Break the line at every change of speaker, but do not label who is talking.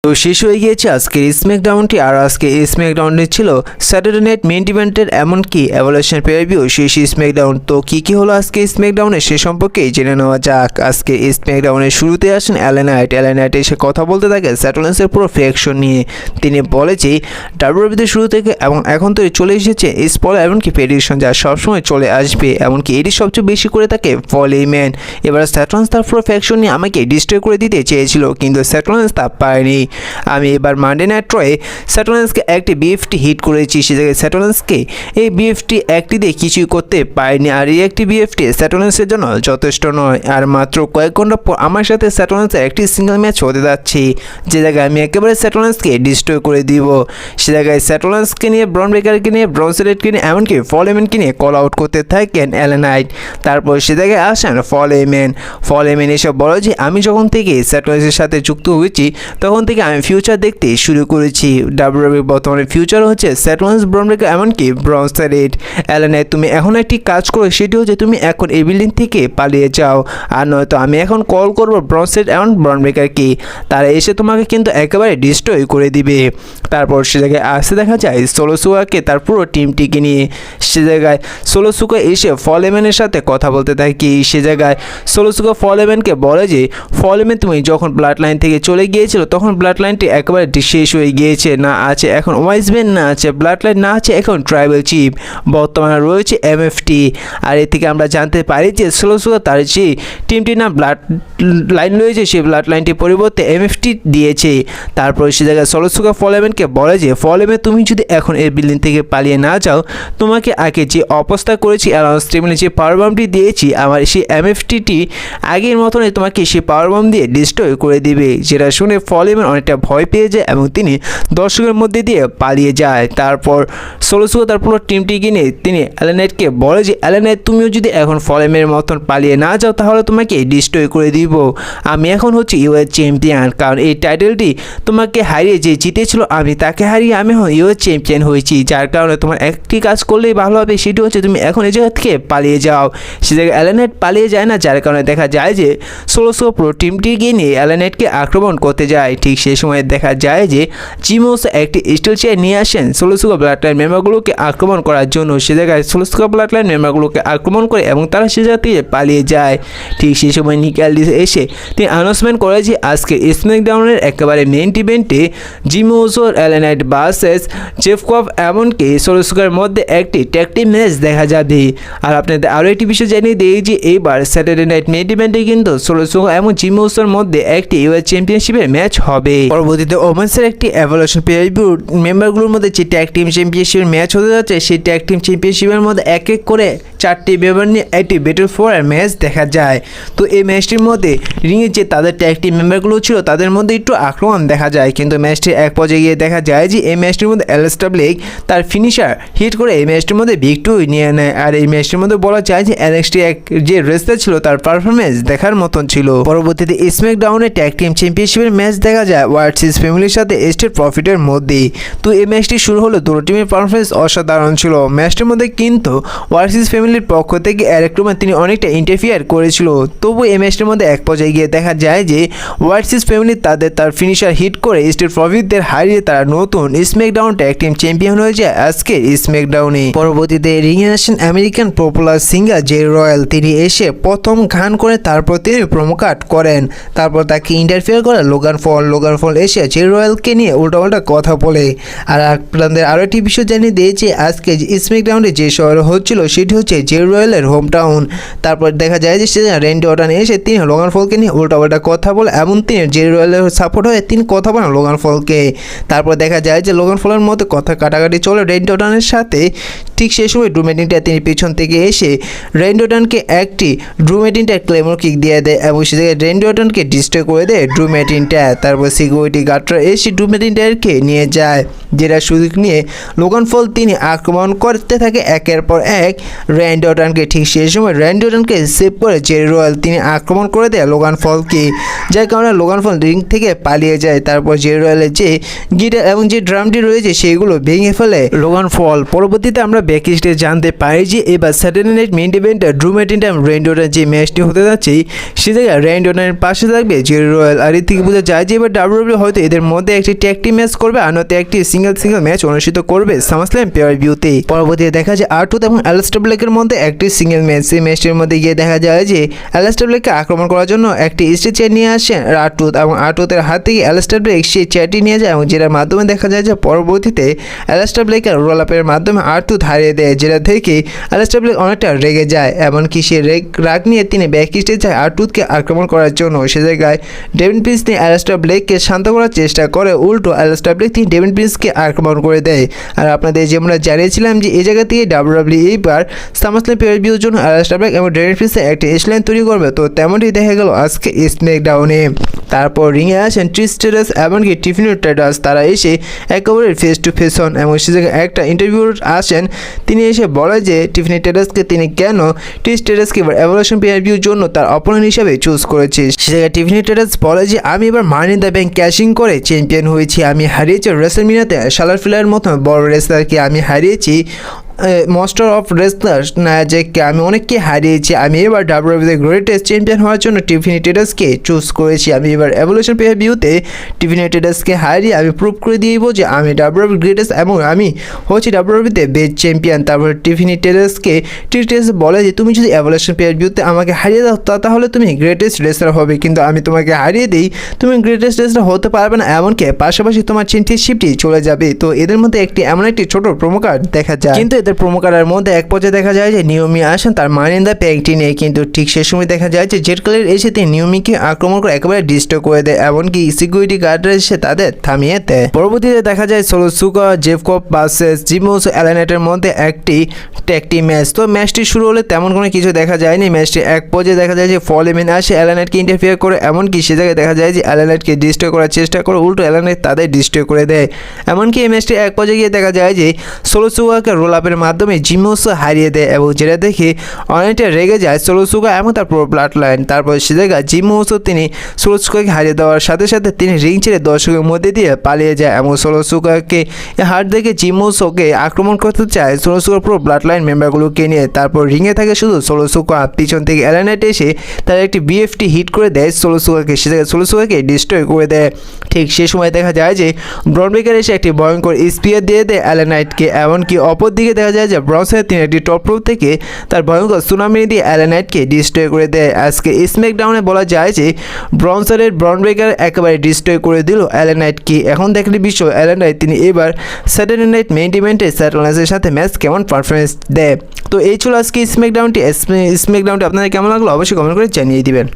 তো শেষ হয়ে গিয়েছে আজকের স্ম্যাকডাউনটি। আর আজকে স্ম্যাকডাউনটি ছিল স্যাটারডে নাইট মেইন ইভেন্টের এমনকি এভলিউশন প্রিভিউ শেষ স্ম্যাকডাউন। তো কি হলো আজকে স্ম্যাকডাউনে সে সম্পর্কে জেনে নেওয়া যাক। আজকে স্ম্যাকডাউনের শুরুতে আসেন এলএ নাইট এসে কথা বলতে থাকে স্যাটারলেন্সের পুরো ফ্যাকশন নিয়ে। তিনি বলে যে ডাব্লিউডাব্লিউইর শুরু থেকে এবং এখন তো চলে এসেছে স্পল এমনকি প্রেডিকশন যা সবসময় চলে আসবে, এমনকি এটি সবচেয়ে বেশি করে থাকে পল হেইম্যান। এবার স্যাটারলেন্স তার পুরো ফ্যাকশন নিয়ে আমাকে ডিস্ট্রয় করে দিতে চেয়েছিল, কিন্তু স্যাটারলেন্স তা পারেনি। আমি এবার মানডে নাইট রয়ে স্যাটারলেন্সকে একটি বিএফটি হিট করেছি, সে জায়গায় স্যাটারলেন্সকে এই বিএফটি একটি দিয়ে কিছুই করতে পারেনি। আর এই একটি বিএফটি স্যাটারলেন্সের জন্য যথেষ্ট নয়। আর মাত্র কয়েক ঘন্টা পর আমার সাথে স্যাটারলেন্সের একটি সিঙ্গেল ম্যাচ হতে যাচ্ছে, যে জায়গায় আমি একেবারে স্যাটারলেন্সকে ডিস্ট্রয় করে দিব। সে জায়গায় স্যাটারলেন্সকে নিয়ে ব্রন ব্রেকারকে নিয়ে ব্রনসেলেটকে নিয়ে এমনকি পল হেইম্যানকে নিয়ে কল আউট করতে থাকেন এলএ নাইট। তারপর সে জায়গায় আসেন পল হেইম্যান এসে বলে যে আমি যখন থেকে স্যাটারলেন্সের সাথে যুক্ত হয়েছি তখন থেকে আমি ফিউচার দেখতে শুরু করেছি। ডাব্লিউডাব্লিউই বর্তমানে ফিউচার হচ্ছে স্যাটারলেন্স, ব্রন ব্রেকার এমনকি ব্রনসেলেট। এলএ নাইট তুমি এখন একটি কাজ করো, সেটি হচ্ছে তুমি এখন এই বিল্ডিং থেকে পালিয়ে যাও, আর নয়তো আমি এখন কল করবো ব্রনসেলেট এবং ব্রন ব্রেকারকে, তারা এসে তোমাকে কিন্তু একেবারে ডিস্ট্রয় করে দিবে। তারপর সে জায়গায় আসতে দেখা যায় সোলো সিকাকে তার পুরো টিমটিকে নিয়ে। সে জায়গায় সোলো সিকা এসে পল হেইম্যানের সাথে কথা বলতে থাকে। সে জায়গায় সোলো সিকা পল হেইম্যানকে বলে যে পল হেইম্যান তুমি যখন ব্লাড লাইন থেকে চলে গিয়েছিল তখন ব্লাড লাইনটি একেবারে শেষ হয়ে গিয়েছে, না আছে এখন ওয়াইজম্যান, না আছে ব্লাড লাইন, না আছে এখন ট্রাইবাল চিফ, বর্তমানে রয়েছে এমএফটি। আর এর থেকে আমরা জানতে পারি যে সোলো সিকা তার যে টিমটির নাম ব্লাড লাইন রয়েছে সেই ব্লাড লাইনটির পরিবর্তে এমএফটি দিয়েছে। তারপর সে জায়গায় সোলো সিকা পল হেইম্যানকে বলে যে পল হেইম্যান তুমি যদি এখন এই বিল্ডিং থেকে পালিয়ে না যাও, তোমাকে আগে যে অবস্থা করেছি অ্যালাউন্স টেবিলে যে পাওয়ার বামটি দিয়েছি আমার সেই এমএফটিটি আগের মতনই তোমাকে সেই পাওয়ার বাম দিয়ে ডিস্ট্রয় করে দিবে। যেটা শুনে পল হেইম্যান অনেকটা ভয় পেয়ে যায় এবং তিনি দর্শকের মধ্যে দিয়ে পালিয়ে যায়। তারপর সোলো সিকা তার পুরো টিমটিকে নিয়ে তিনি এলএ নাইটকে বলে যে এলএ নাইট তুমিও যদি এখন পল হেইম্যানের মতন পালিয়ে না যাও তাহলে তোমাকে ডিস্ট্রয় করে দিব। আমি এখন হচ্ছে ইউএস চ্যাম্পিয়ন, কারণ এই টাইটেলটি তোমাকে হারিয়ে যে জিতেছিল আমি তাকে হারিয়ে আমি এখন ইউএস চ্যাম্পিয়ন হয়েছি, যার কারণে তোমার একটি কাজ করলেই ভালো হবে, সেটি হচ্ছে তুমি এখন এই জায়গা থেকে পালিয়ে যাও। সে জায়গায় এলএ নাইট পালিয়ে যায় না, যার কারণে দেখা যায় যে সোলো সিকা পুরো টিমটিকে নিয়ে এলএ নাইটকে আক্রমণ করতে যায়। ঠিক সেই সময় দেখা যায় যে জিম উসো একটি স্টিল চেয়ার নিয়ে আসেন সোলো সিকা ব্লাড লাইন মেম্বারগুলোকে আক্রমণ করার জন্য। সে জায়গায় সোলো সিকা ব্লাড লাইন মেম্বারগুলোকে আক্রমণ করে এবং তারা সে জায়গা থেকে পালিয়ে যায়। ঠিক সেই সময় নিক অ্যালডিস এসে তিনি অ্যানাউন্সমেন্ট করে যে আজকে স্ম্যাকডাউনের একেবারে মেইন ইভেন্টে Jim Uso LA Knight versus Jeff Cobb এমনকি সোলো সিকার মধ্যে একটি ট্যাগ টিম ম্যাচ দেখা যাবে। আর আপনাদের আরও একটি বিষয় জানিয়ে দিই যে এইবার স্যাটারডে নাইট মেইন ইভেন্টে কিন্তু সোলো সিকা এবং জিম উসোর মধ্যে একটি ইউএস চ্যাম্পিয়নশিপের ম্যাচ হবে। পরবর্তীতে ওমেন্সের একটি এভলিউশন প্রিভিউ মেম্বারগুলোর মধ্যে যে ট্যাগ টিম চ্যাম্পিয়নশিপের ম্যাচ হতে যাচ্ছে সেই ট্যাগ টিম চ্যাম্পিয়নশিপের মধ্যে এক এক করে 4টি মেম্বার নিয়ে একটি ব্যাটল ফর ম্যাচ দেখা যায়। তো এই ম্যাচটির মধ্যে রিংয়ে যে তাদের ট্যাগ টিম মেম্বারগুলো ছিল তাদের মধ্যে একটু আক্রমণ দেখা যায়, কিন্তু ম্যাচটির এক পর্যায়ে গিয়ে দেখা যায় যে এই ম্যাচটির মধ্যে অ্যালিস্টার ব্লেক তার ফিনিশার হিট করে এই ম্যাচটির মধ্যে ভিক্টরি নিয়ে নেয়। আর এই ম্যাচটির মধ্যে বলা যায় যে এনএক্সটি যে রেসলার ছিল তার পারফরমেন্স দেখার মতন ছিল। পরবর্তীতে স্ম্যাকডাউনে ট্যাগ টিম চ্যাম্পিয়নশিপের ম্যাচ দেখা যায় ওয়ার্ডসিস ফ্যামিলির সাথে স্টেট প্রফিটের মধ্যে। তো এই ম্যাচটি শুরু হলো দুটো টিমের পারফরমেন্স অসাধারণ ছিল। ম্যাচটির মধ্যে কিন্তু ওয়ার্ডসিস ফ্যামিলির পক্ষ থেকে এরিক রোমান তিনি অনেকটা ইন্টারফিয়ার করেছিল। তবু এই ম্যাচটির মধ্যে এক পর্যায়ে গিয়ে দেখা যায় যে ওয়ার্ডসিস ফ্যামিলি তার ফিনিশার হিট করে স্টেট প্রফিটদের হারিয়ে তারা নতুন স্ম্যাকডাউন ট্যাগ টিম চ্যাম্পিয়ন হয়ে যায় আজকের স্ম্যাকডাউনে। পরবর্তীতে রিংয়ে আসেন American popular singer J royal. তিনি এসে প্রথম গান করে তারপর তিনি প্রোমো কাট করেন, তারপর তাকে ইন্টারফিয়ার করে লোগান ফল এসে জে রয়্যালকে নিয়ে উল্টাপাল্টা কথা বলে। আর আপনাদের আরও একটি বিষয় জানিয়ে দিয়েছে আজকে স্ম্যাকডাউনে যে শহরে হচ্ছিল সেটি হচ্ছে জে রয়্যালের হোম টাউন। তারপর দেখা যায় যে র্যান্ডি অর্টন এসে তিনি লোগান ফলকে নিয়ে উল্টাপাল্টা কথা বলে এবং তিনি জে রয়্যালের সাপোর্ট হয়ে তিনি কথা বলেন লোগান ফলকে। তারপর দেখা যায় যে লোগান ফলের মধ্যে কথা কাটাকাটি চলে র্যান্ডি অর্টনের সাথে। ঠিক সেই সময় ড্রু ম্যাকইন্টায়ার তিনি পিছন থেকে এসে র্যান্ডি অর্টনকে একটি ড্রু ম্যাকইন্টায়ার ক্লেমর কিক দিয়ে দেয় এবং সে জায়গায় র্যান্ডি অর্টনকে ডিস্ট্রয় করে দেয় ড্রু ম্যাকইন্টায়ার। তারপর সিকিউরিটি গার্ডরা এসে ড্রু ম্যাকইন্টায়ারকে নিয়ে যায়। যেটা সুযোগ নিয়ে লোগান পল তিনি আক্রমণ করতে থাকে একের পর এক র্যান্ডি অর্টনকে। ঠিক সেই সময় র্যান্ডি অর্টনকে সেভ করে জেরি রয়্যাল তিনি আক্রমণ করে দেয় লোগান পলকে, যার কারণে লোগান পল রিং থেকে পালিয়ে যায়। তারপর জেরি রয়্যালের যে গিটার এবং যে ড্রামটি রয়েছে সেগুলো ভেঙে ফেলে লোগান পল। পরবর্তীতে আমরা ব্যাকস্টেজে জানতে পারি যে এবার স্যাটারডে নাইট মেইন ইভেন্টে ড্রু ম্যাকইন্টায়ার র্যান্ডি অর্টন যে ম্যাচটি হতে যাচ্ছে সে জায়গায় র্যান্ডি অর্টনের পাশে থাকবে জেরি রয়্যাল। আর এর থেকে বোঝা যায় যে এবার ডাব্লিউডাব্লিউ হয়তো এদের মধ্যে একটি ট্যাগ টিম ম্যাচ করবে আর নয়তো একটি সিঙ্গেল ম্যাচ অনুষ্ঠিত করবে সামারস্ল্যাম পেয়ার-ভিউতে। পরবর্তীতে দেখা যায় আর-ট্রুথ এবং অ্যালিস্টার ব্ল্যাকের মধ্যে একটি সিঙ্গেল ম্যাচ। সেই ম্যাচটির মধ্যে গিয়ে দেখা যায় যে অ্যালিস্টার ব্ল্যাককে আক্রমণ করার জন্য একটি স্টিল চেয়ার নিয়ে আসেন আর-ট্রুথ এবং আর-ট্রুথের হাত থেকে অ্যালিস্টার ব্ল্যাক সেই চেয়ারটি নিয়ে যায় এবং যেটার মাধ্যমে দেখা যায় যে পরবর্তীতে অ্যালিস্টার ব্ল্যাকের রোল আপের মাধ্যমে আর-ট্রুথ হারিয়ে দেয়, যেটা থেকে অ্যালিস্টার ব্ল্যাক অনেকটা রেগে যায়। এমনকি সে রাগ নিয়ে তিনি ব্যাকস্টেজে যায় আর-ট্রুথকে আক্রমণ করার জন্য। সে জায়গায় ডেভিন প্রিন্স তিনি অ্যালিস্টার ব্ল্যাককে শান্ত করার চেষ্টা করে, উল্টো অ্যালিস্টার ব্ল্যাক তিনি ডেভিন প্রিন্সকে আক্রমণ করে দেয়। আর আপনাদের যেমন জানিয়েছিলাম যে এই জায়গা থেকে ডাব্লিউডাব্লিউ এইবার সামারস্ল্যাম পেয়ার-ভিউর জন্য অ্যালিস্টার ব্ল্যাক এবং ডেভিন প্রিন্সের একটি স্ট্যান্ড তৈরি করবে, তো তেমনটি দেখা গেল আজকে স্ম্যাকডাউনে। তারপর রিংয়ে আসেন ট্রিশ স্ট্রেটাস এমনকি টিফিনি ট্রেডার্স, তারা এসে একেবারে ফেস টু ফেস হন এবং সে জায়গায় একটা ইন্টারভিউ আসেন। তিনি এসে বলে যে টিফিনি ট্রেডার্সকে তিনি কেন ট্রিশ স্ট্রেটাসকে এবার এভলিউশন পেয়ার-ভিউর জন্য তার অপোনেন্ট হিসেবে চুজ করেছে। সে জায়গায় টিফিনি ট্রেডার্স বলে যে আমি এবার মানি ইন দ্য ব্যাংক ক্যাশিং করে চ্যাম্পিয়ন হয়েছি, আমি হারিয়েছি রেসলমেনিয়াতে শার্লট ফ্লেয়ারের মতো বড় রেসলারকে, আমি হারিয়েছি মাস্টার অফ রেসলার নায়াজাককে, আমি অনেককে হারিয়েছি। আমি এবার ডাব্লিউডাব্লিউর গ্রেটেস্ট চ্যাম্পিয়ন হওয়ার জন্য টিফিনি ট্রেডার্সকে চুজ করেছি। আমি এবার এভলিউশন পেয়ার-ভিউতে টিফিনি ট্রেডার্সকে হারিয়ে আমি প্রুভ করে দিয়ে দিব যে আমি ডাব্লিউডাব্লিউর গ্রেটেস্ট এবং আমি হচ্ছি ডাব্লিউডাব্লিউতে বেস্ট চ্যাম্পিয়ন। তারপর টিফিনি ট্রেডার্সকে ট্রিশ বলে যে তুমি যদি এভলিউশন পেয়ার-ভিউতে আমাকে হারিয়ে দাও তাহলে তুমি গ্রেটেস্ট রেসলার হবে, কিন্তু আমি তোমাকে হারিয়ে দিই তুমি গ্রেটেস্ট রেসলার হতে পারবে না, এমনকি পাশাপাশি তোমার চ্যাম্পিয়নশিপটি চলে যাবে। তো এদের মধ্যে এমন একটি ছোট প্রোমো কার্ড দেখা যায়, কিন্তু এদের প্রোমো কার্ডের মধ্যে এক পর্যায়ে দেখা যায় যে নিয়মি আসেন তার মানি ইন দ্য ব্যাংকটি নিয়ে, কিন্তু ঠিক সে সময় দেখা যায় যে জেড কালের এসে তিনি নিয়মিকে আক্রমণ করে একেবারে ডিস্ট্রয় করে দেয়, এমনকি সিকিউরিটি গার্ডরা এসে তাদের থামিয়ে দেয়। পরবর্তীতে দেখা যায় সোলো সুকা জেফ কপ ভার্সেস জিমি উসো এলএ নাইটের মধ্যে একটি ট্যাগ টিম ম্যাচ। তো ম্যাচটি শুরু হলে তেমন কোনো কিছু দেখা যায়নি। ম্যাচটি এক পর্যায়ে দেখা যায় যে ফল এমেন আসে এলএ নাইটকে ইন্টারফিয়ার করে, এমনকি সে জায়গায় দেখা যায় যে এলএ নাইটকে ডিস্ট্রয় করার চেষ্টা করে, উল্টো এলএ নাইট তাদের ডিস্ট্রয় করে দেয়। এমনকি এই ম্যাচটি এক পর্যায়ে গিয়ে দেখা যায় যে সোলো সুকাকে রোল আপের মাধ্যমে জিমি উসো হারিয়ে দেয় এবং যেটা দেখে অনেকটা রেগে যায় সোলো সুকা এবং তার পুরো ব্লাড লাইন। তারপর সে জায়গায় জিমি উসো তিনি সোলো সুকাকে হারিয়ে দেওয়ার সাথে সাথে তিনি রিং ছেড়ে দর্শকের মধ্যে দিয়ে পালিয়ে যায় এবং সোলো সুকাকে হার দেখে জিমি উসোকে আক্রমণ করতে চায় সোলো সুকার পুরো ব্লাড লাইন মেম্বারগুলোকে নিয়ে। তারপর রিংয়ে থাকে শুধু সোলো সুকা, পিছন থেকে এলএ নাইট এসে তার একটি বিএফটি হিট করে দেয় সোলো সুকাকে, সে জায়গায় সোলো সুকাকে ডিস্ট্রয় করে দেয়। ঠিক সে সময় দেখা যায় যে ব্রন ব্রেকার এসে একটি ভয়ঙ্কর স্পিয়ার দিয়ে দেয় এলএ নাইটকে, এমনকি অপর দিকে দেখা যায় যে ব্রনসের তিনি একটি টপ রোপ থেকে তার ভয়ঙ্কর সুনামি দিয়ে এলএ নাইটকে ডিস্ট্রয় করে দেয়। আজকে স্ম্যাকডাউনে বলা যায় যে ব্রনসের ব্রন ব্রেকার একেবারে ডিস্ট্রয় করে দিল এলএ নাইটকে। এখন দেখলে বিষয় এলএ নাইট তিনি এবার স্যাটারডে নাইট মেইন ইভেন্টে স্যাটেলাইটের সাথে ম্যাচ কেমন পারফরমেন্স দেয়। তো এই ছিল আজকে স্ম্যাকডাউনটি আপনাদের কেমন লাগলো অবশ্যই কমেন্ট করে জানিয়ে দিবেন।